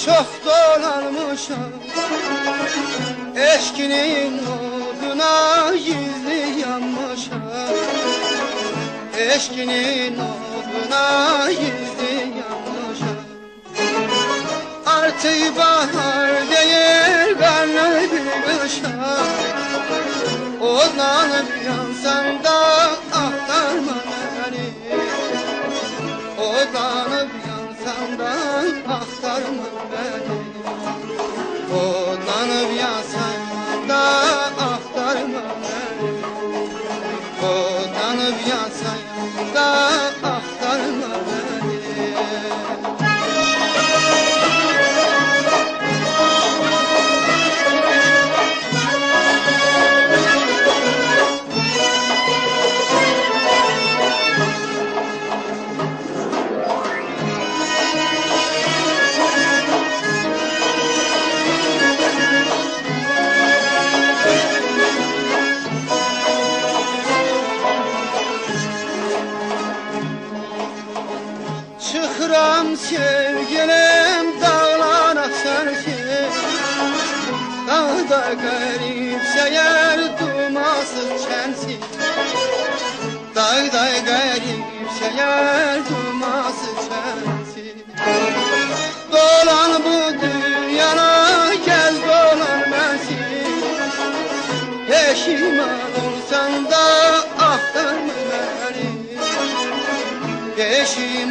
çok dolanmışam, eşkinin oduna gizli yanmışam, eşkinin oduna gizli yanmışam. Artık bahar değil, karnı bir kışa, odlanıp yansam da aktarma beni, odlanıp yansam da aktarma beni, odlanıp yansam da aktarma beni, odlanıp yansam da aktarma beni. Çıkıram sevgilim dağlara sensiz, dağda garip seyer dumasız çensiz, dağda garip seyer dumasız çensiz. Dolan bu dünyana gel dolan bensiz, peşiman olsan da aktarma beni, peşiman